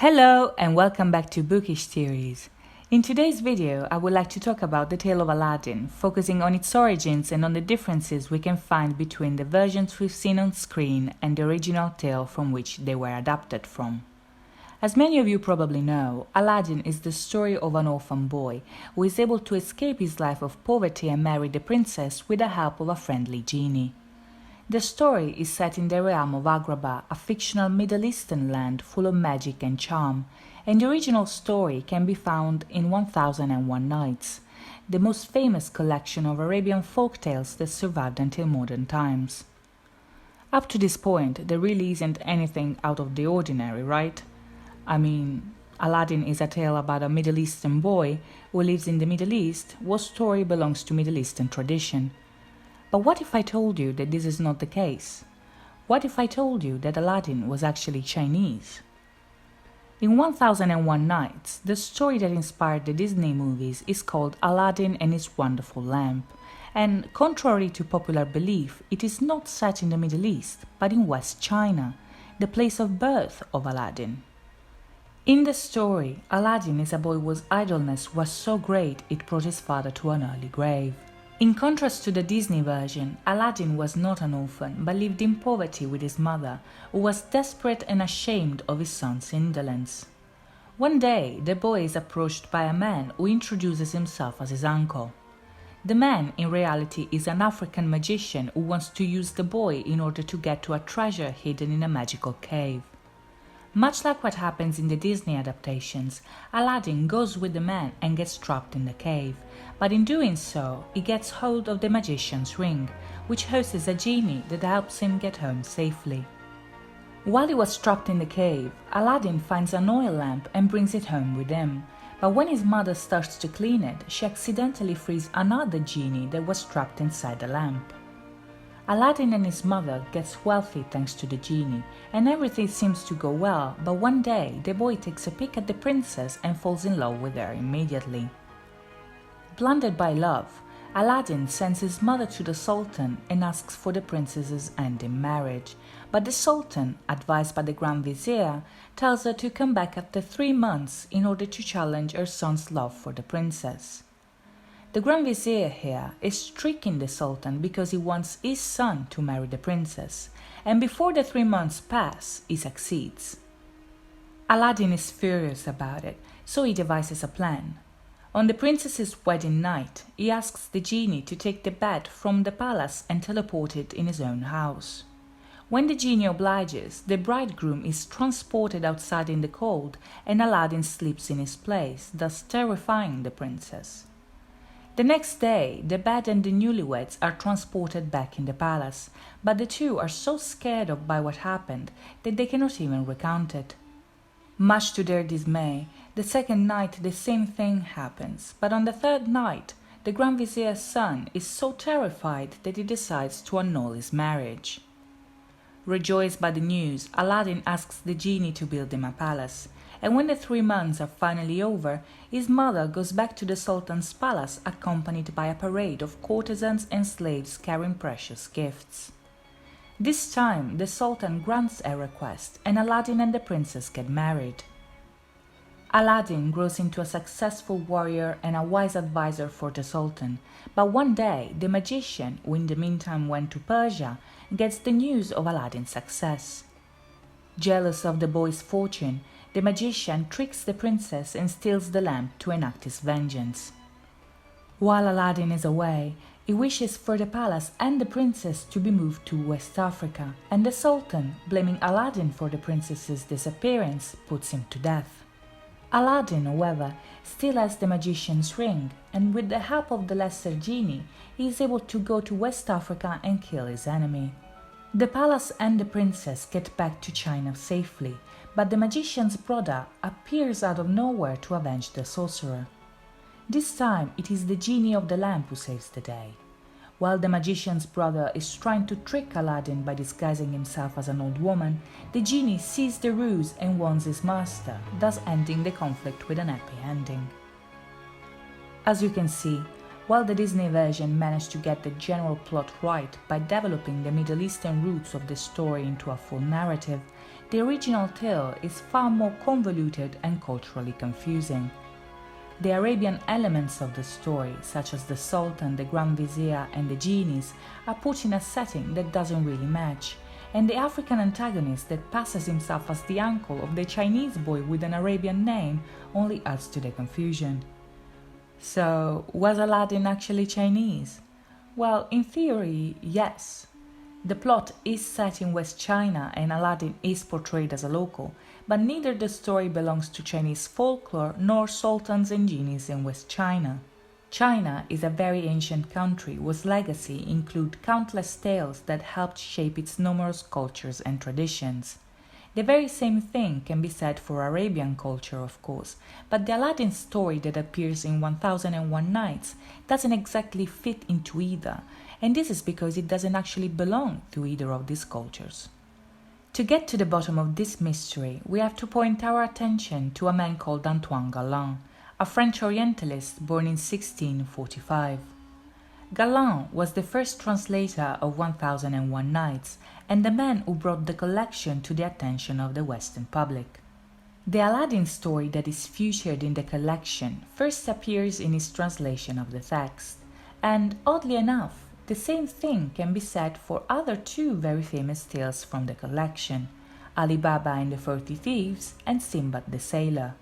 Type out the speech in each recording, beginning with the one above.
Hello and welcome back to Bookish Theories. In today's video, I would like to talk about the tale of Aladdin, focusing on its origins and on the differences we can find between the versions we've seen on screen and the original tale from which they were adapted from. As many of you probably know, Aladdin is the story of an orphan boy who is able to escape his life of poverty and marry the princess with the help of a friendly genie. The story is set in the realm of Agrabah, a fictional Middle Eastern land full of magic and charm, and the original story can be found in 1001 Nights, the most famous collection of Arabian folk tales that survived until modern times. Up to this point, there really isn't anything out of the ordinary, right? I mean, Aladdin is a tale about a Middle Eastern boy who lives in the Middle East, whose story belongs to Middle Eastern tradition. But what if I told you that this is not the case? What if I told you that Aladdin was actually Chinese? In 1001 Nights, the story that inspired the Disney movies is called Aladdin and His Wonderful Lamp, and contrary to popular belief, it is not set in the Middle East, but in West China, the place of birth of Aladdin. In the story, Aladdin is a boy whose idleness was so great it brought his father to an early grave. In contrast to the Disney version, Aladdin was not an orphan but lived in poverty with his mother, who was desperate and ashamed of his son's indolence. One day, the boy is approached by a man who introduces himself as his uncle. The man, in reality, is an African magician who wants to use the boy in order to get to a treasure hidden in a magical cave. Much like what happens in the Disney adaptations, Aladdin goes with the man and gets trapped in the cave, but in doing so, he gets hold of the magician's ring, which houses a genie that helps him get home safely. While he was trapped in the cave, Aladdin finds an oil lamp and brings it home with him, but when his mother starts to clean it, she accidentally frees another genie that was trapped inside the lamp. Aladdin and his mother gets wealthy thanks to the genie, and everything seems to go well, but one day the boy takes a peek at the princess and falls in love with her immediately. Blinded by love, Aladdin sends his mother to the Sultan and asks for the princess's hand in marriage, but the Sultan, advised by the Grand Vizier, tells her to come back after 3 months in order to challenge her son's love for the princess. The Grand Vizier here is tricking the Sultan because he wants his son to marry the princess, and before the 3 months pass, he succeeds. Aladdin is furious about it, so he devises a plan. On the princess's wedding night, he asks the genie to take the bed from the palace and teleport it in his own house. When the genie obliges, the bridegroom is transported outside in the cold, and Aladdin sleeps in his place, thus terrifying the princess. The next day, the bed and the newlyweds are transported back in the palace, but the two are so scared by what happened that they cannot even recount it. Much to their dismay, the second night the same thing happens, but on the third night, the Grand Vizier's son is so terrified that he decides to annul his marriage. Rejoiced by the news, Aladdin asks the genie to build him a palace, and when the 3 months are finally over, his mother goes back to the Sultan's palace accompanied by a parade of courtesans and slaves carrying precious gifts. This time, the Sultan grants a request, and Aladdin and the princess get married. Aladdin grows into a successful warrior and a wise advisor for the Sultan, but one day the magician, who in the meantime went to Persia, gets the news of Aladdin's success. Jealous of the boy's fortune, the magician tricks the princess and steals the lamp to enact his vengeance. While Aladdin is away, he wishes for the palace and the princess to be moved to West Africa, and the Sultan, blaming Aladdin for the princess's disappearance, puts him to death. Aladdin, however, still has the magician's ring, and with the help of the lesser genie, he is able to go to West Africa and kill his enemy. The palace and the princess get back to China safely, but the magician's brother appears out of nowhere to avenge the sorcerer. This time it is the genie of the lamp who saves the day. While the magician's brother is trying to trick Aladdin by disguising himself as an old woman, the genie sees the ruse and warns his master, thus ending the conflict with an happy ending. As you can see, while the Disney version managed to get the general plot right by developing the Middle Eastern roots of the story into a full narrative, the original tale is far more convoluted and culturally confusing. The Arabian elements of the story, such as the Sultan, the Grand Vizier and the genies, are put in a setting that doesn't really match, and the African antagonist that passes himself as the uncle of the Chinese boy with an Arabian name only adds to the confusion. So, was Aladdin actually Chinese? Well, in theory, yes. The plot is set in West China and Aladdin is portrayed as a local, but neither the story belongs to Chinese folklore nor sultans and genies in West China. China is a very ancient country whose legacy includes countless tales that helped shape its numerous cultures and traditions. The very same thing can be said for Arabian culture, of course, but the Aladdin story that appears in 1001 Nights doesn't exactly fit into either, and this is because it doesn't actually belong to either of these cultures. To get to the bottom of this mystery, we have to point our attention to a man called Antoine Galland, a French Orientalist born in 1645. Galland was the first translator of 1001 Nights and the man who brought the collection to the attention of the Western public. The Aladdin story that is featured in the collection first appears in his translation of the text, and oddly enough, the same thing can be said for other two very famous tales from the collection, Ali Baba and the 40 Thieves and Sinbad the Sailor.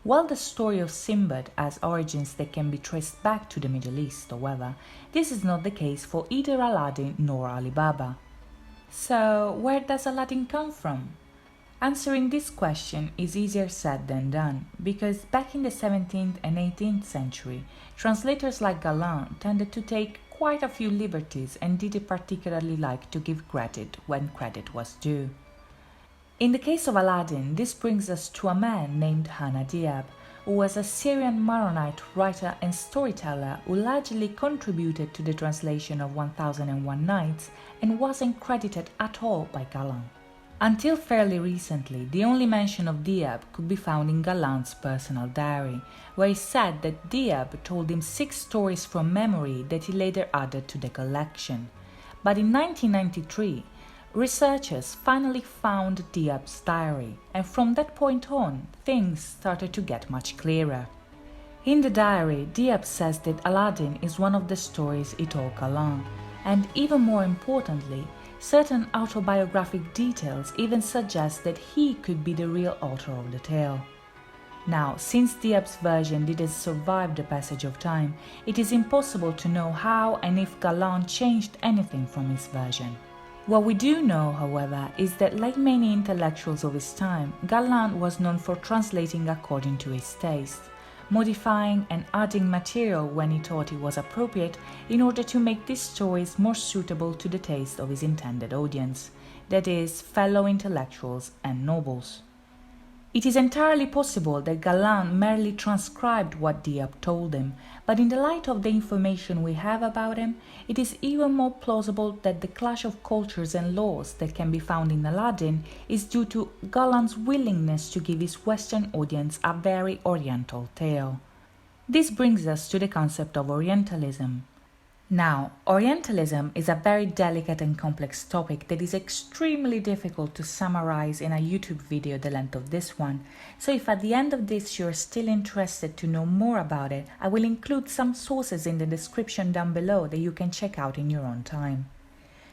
While the story of Sinbad has origins that can be traced back to the Middle East, however, this is not the case for either Aladdin nor Ali Baba. So, where does Aladdin come from? Answering this question is easier said than done, because back in the 17th and 18th century, translators like Galland tended to take quite a few liberties and didn't particularly like to give credit when credit was due. In the case of Aladdin, this brings us to a man named Hannah Diab, who was a Syrian Maronite writer and storyteller who largely contributed to the translation of 1001 Nights and wasn't credited at all by Galland. Until fairly recently, the only mention of Diab could be found in Galland's personal diary, where he said that Diab told him 6 stories from memory that he later added to the collection. But in 1993, researchers finally found Diab's diary, and from that point on, things started to get much clearer. In the diary, Diab says that Aladdin is one of the stories he told Galland, and even more importantly, certain autobiographic details even suggest that he could be the real author of the tale. Now, since Diab's version didn't survive the passage of time, it is impossible to know how and if Galland changed anything from his version. What we do know, however, is that like many intellectuals of his time, Galland was known for translating according to his taste, modifying and adding material when he thought it was appropriate in order to make these stories more suitable to the taste of his intended audience, that is, fellow intellectuals and nobles. It is entirely possible that Galland merely transcribed what Diab told him, but in the light of the information we have about him, it is even more plausible that the clash of cultures and laws that can be found in Aladdin is due to Galland's willingness to give his Western audience a very Oriental tale. This brings us to the concept of Orientalism. Now, Orientalism is a very delicate and complex topic that is extremely difficult to summarize in a YouTube video the length of this one, so if at the end of this you're still interested to know more about it, I will include some sources in the description down below that you can check out in your own time.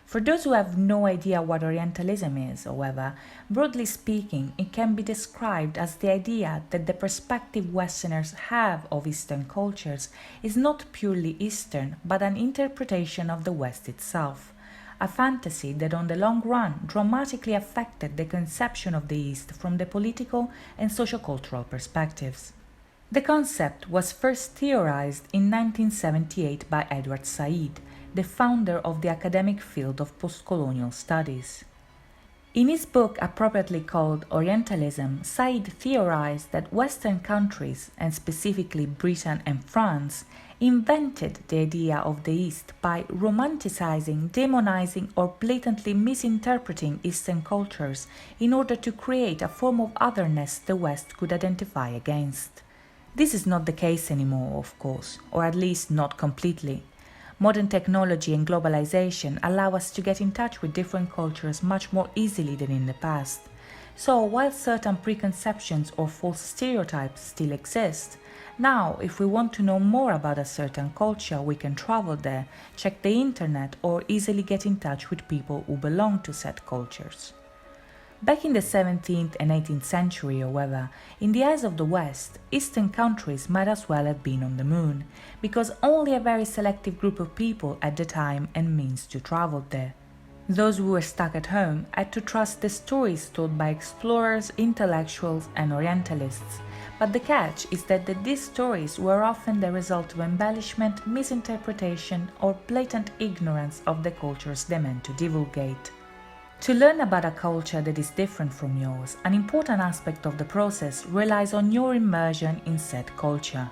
For those who have no idea what Orientalism is, however, broadly speaking, it can be described as the idea that the perspective Westerners have of Eastern cultures is not purely Eastern, but an interpretation of the West itself, a fantasy that on the long run dramatically affected the conception of the East from the political and sociocultural perspectives. The concept was first theorized in 1978 by Edward Said, the founder of the academic field of postcolonial studies. In his book appropriately called Orientalism, Said theorized that Western countries, and specifically Britain and France, invented the idea of the East by romanticizing, demonizing, or blatantly misinterpreting Eastern cultures in order to create a form of otherness the West could identify against. This is not the case anymore, of course, or at least not completely. Modern technology and globalization allow us to get in touch with different cultures much more easily than in the past, So while certain preconceptions or false stereotypes still exist, now if we want to know more about a certain culture we can travel there, check the internet or easily get in touch with people who belong to said cultures. Back in the 17th and 18th century, however, in the eyes of the West, Eastern countries might as well have been on the moon, because only a very selective group of people had the time and means to travel there. Those who were stuck at home had to trust the stories told by explorers, intellectuals and Orientalists, but the catch is that these stories were often the result of embellishment, misinterpretation or blatant ignorance of the cultures they meant to divulgate. To learn about a culture that is different from yours, an important aspect of the process relies on your immersion in said culture.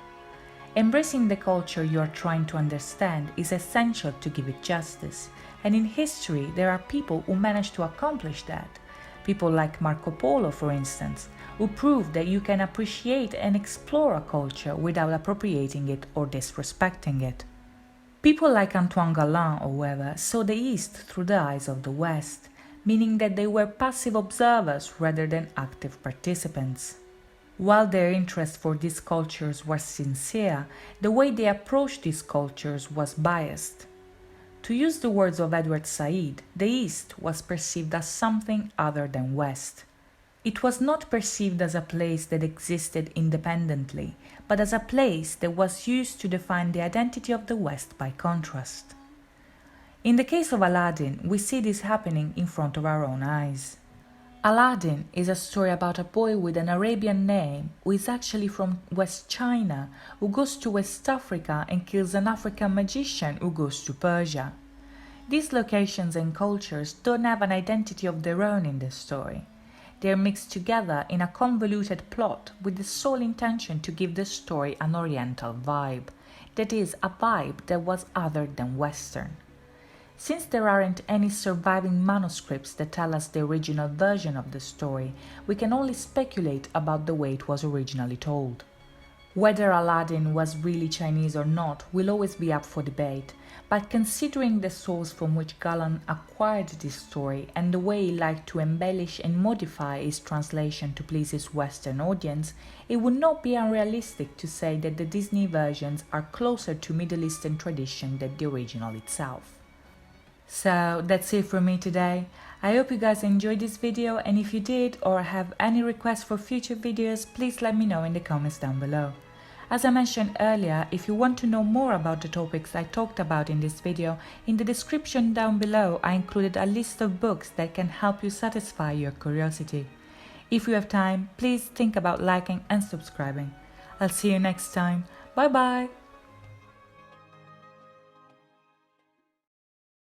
Embracing the culture you are trying to understand is essential to give it justice, and in history there are people who managed to accomplish that. People like Marco Polo, for instance, who proved that you can appreciate and explore a culture without appropriating it or disrespecting it. People like Antoine Galland, however, saw the East through the eyes of the West, meaning that they were passive observers rather than active participants. While their interest for these cultures was sincere, the way they approached these cultures was biased. To use the words of Edward Said, the East was perceived as something other than West. It was not perceived as a place that existed independently, but as a place that was used to define the identity of the West by contrast. In the case of Aladdin, we see this happening in front of our own eyes. Aladdin is a story about a boy with an Arabian name who is actually from West China, who goes to West Africa and kills an African magician who goes to Persia. These locations and cultures don't have an identity of their own in the story. They are mixed together in a convoluted plot with the sole intention to give the story an Oriental vibe, that is, a vibe that was other than Western. Since there aren't any surviving manuscripts that tell us the original version of the story, we can only speculate about the way it was originally told. Whether Aladdin was really Chinese or not will always be up for debate, but considering the source from which Galland acquired this story and the way he liked to embellish and modify his translation to please his Western audience, it would not be unrealistic to say that the Disney versions are closer to Middle Eastern tradition than the original itself. So that's it for me today. I hope you guys enjoyed this video, and if you did or have any requests for future videos, please let me know in the comments down below. As I mentioned earlier, if you want to know more about the topics I talked about in this video, in the description down below I included a list of books that can help you satisfy your curiosity. If you have time, please think about liking and subscribing. I'll see you next time. Bye bye!